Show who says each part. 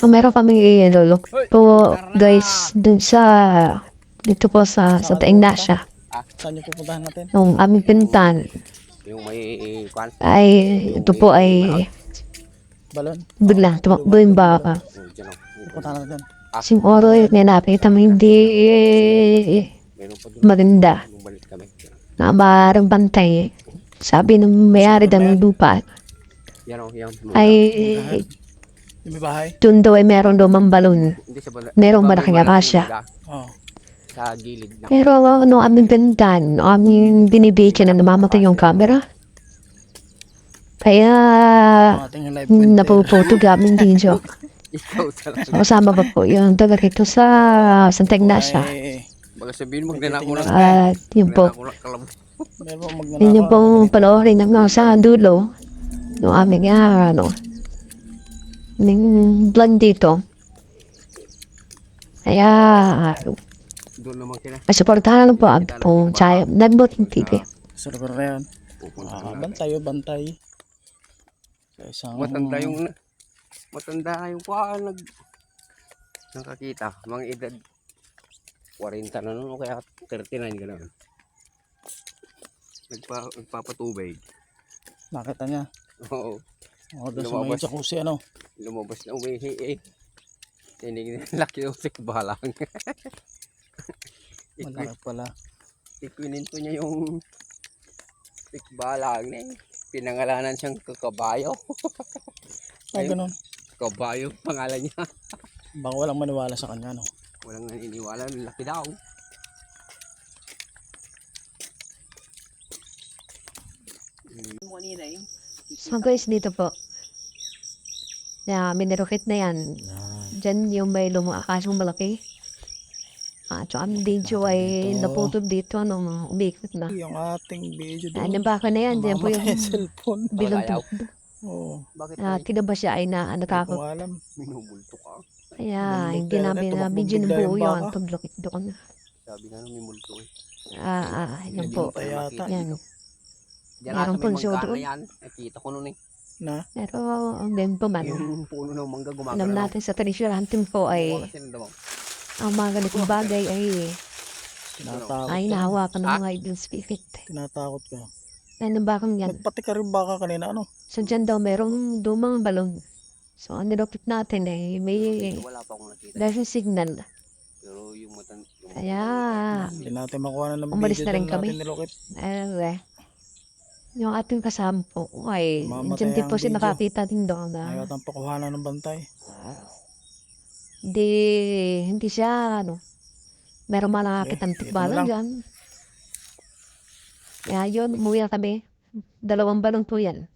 Speaker 1: So, meron kami look po, guys, dito po sa
Speaker 2: Saan
Speaker 1: Taing
Speaker 2: pupunta?
Speaker 1: Nasya.
Speaker 2: Saan yung pupuntahan natin?
Speaker 1: Nung aming pinuntahan,
Speaker 3: Yung may kwan.
Speaker 1: ay, ito po ay,
Speaker 2: Balon?
Speaker 1: biglang tumakbo yung baka.
Speaker 3: Diyan o.
Speaker 2: Pupuntahan natin dyan.
Speaker 1: Siguro, nakita mo hindi
Speaker 3: Meron pa doon.
Speaker 1: maganda
Speaker 3: Nung balik kami.
Speaker 1: na marang bantay. Sabi ng may-ari ng lupa,
Speaker 3: Yan o. Yan.
Speaker 1: ay,
Speaker 2: Yung may bahay?
Speaker 1: doon daw ay meron daw mang balon.
Speaker 3: Hindi sa bala.
Speaker 1: Merong
Speaker 3: Iba,
Speaker 1: malaking
Speaker 3: may
Speaker 1: akasya.
Speaker 3: baga
Speaker 2: Oo.
Speaker 3: Sa gilid na.
Speaker 1: Pero ano aming pinuntahan, aming binibidyo na namamatay yung camera. Kaya,
Speaker 2: Ang ating live winter.
Speaker 1: napuputo gaming video.
Speaker 3: Ikaw talaga.
Speaker 1: Kasama ba po yung taga rito sa Santa Ignacia.
Speaker 2: Ay,
Speaker 3: Baka sabihin magnanako lang.
Speaker 1: At yun po,
Speaker 3: Magnanako lang kalam.
Speaker 2: meron mo
Speaker 1: yun yung
Speaker 2: magnanakaw.
Speaker 1: pong panoorin ng sa dulo. No aming aming vlog dito. Kaya,
Speaker 3: Doon naman kina.
Speaker 1: masuportahan lang po ang pong channel, Nagboting TV.
Speaker 2: Server na yan.
Speaker 3: Pupunta
Speaker 2: Ah,
Speaker 3: natin.
Speaker 2: bantay o bantay. Sa isang...
Speaker 3: Matanda yung kwan nakakita. Mga edad 40 na nun o kaya 39 gano'n. Nagpapatubig.
Speaker 2: Nakita niya.
Speaker 3: Oo.
Speaker 2: O, doon sa may
Speaker 3: Lumabas.
Speaker 2: jacuzzi ano.
Speaker 3: Lumabas na umihi eh. Tinig na laki yung sikbalang.
Speaker 2: Malaki pala.
Speaker 3: Ikunin ko niya yung sikbalang na eh. Pinangalanan siyang kakabayo.
Speaker 2: Ay,
Speaker 3: Ayun.
Speaker 2: ganun.
Speaker 3: Kabayo pangalan niya.
Speaker 2: Baka walang maniwala sa kanya, no?
Speaker 3: Walang naniniwala. Laki daw. Kanina eh.
Speaker 1: So guys, dito po. Minirokit na yan. Diyan yung may lumakasong malaki. So ang video ay
Speaker 2: Dito.
Speaker 1: naputob dito, umikot na.
Speaker 2: Yung ating video
Speaker 1: Ano
Speaker 2: doon.
Speaker 1: baka na yan, diyan po yung
Speaker 2: Mamamatay cellphone.
Speaker 1: bilong
Speaker 3: Ayaw.
Speaker 2: Oo.
Speaker 3: Bakit
Speaker 1: tinaba siya ay
Speaker 2: Hindi ko
Speaker 1: natakot.
Speaker 2: alam.
Speaker 3: minubulto ka?
Speaker 1: Kaya
Speaker 2: Nalulog
Speaker 1: hindi
Speaker 2: talaga,
Speaker 1: namin na
Speaker 2: tumakbong
Speaker 1: video ng
Speaker 2: bigla
Speaker 1: buo
Speaker 2: yung
Speaker 1: yun.
Speaker 2: baka.
Speaker 1: Paglukit doon.
Speaker 3: Sabi nga nung may multo eh.
Speaker 1: Yan po.
Speaker 2: Bintay yata.
Speaker 1: Yan.
Speaker 3: Diyan
Speaker 1: Meron
Speaker 3: ata
Speaker 1: pong
Speaker 3: may mangga
Speaker 1: show doon.
Speaker 3: na yan. Nakita ko nun eh.
Speaker 2: Na?
Speaker 1: Pero ang din po man.
Speaker 3: Yung puno ng mangga gumagalaw.
Speaker 1: Alam natin sa treasure hunting po ay
Speaker 3: Wala silang damang.
Speaker 1: ang mga ganitong bagay
Speaker 2: Tinatakot
Speaker 1: ay
Speaker 2: ka.
Speaker 1: nahawakan ng mga evil spirit.
Speaker 2: Tinatakot ka.
Speaker 1: Ano ba kung yan?
Speaker 2: Nagpati ka rin baka kanina, ano?
Speaker 1: So dyan daw merong dumang balon. So ang nilokit natin ay may
Speaker 3: Wala pa akong nakita.
Speaker 1: dahil signal.
Speaker 3: Pero yung matan... Yung
Speaker 1: Kaya
Speaker 2: Hindi natin makuha na ng
Speaker 1: Umalis
Speaker 2: video
Speaker 1: na rin
Speaker 2: doon
Speaker 1: kami.
Speaker 2: natin nilukit.
Speaker 1: Yung ating kasama po ay
Speaker 2: Mamatay
Speaker 1: dyan din po
Speaker 2: ang
Speaker 1: siya
Speaker 2: video.
Speaker 1: nakakita din doon na
Speaker 2: Ayaw tang pakuhanan ng bantay.
Speaker 1: hindi siya meron man nakakitang
Speaker 2: Ito
Speaker 1: tikbalan
Speaker 2: na lang.
Speaker 1: dyan. Kaya yun, umuwi na kami. 2 balon po yan.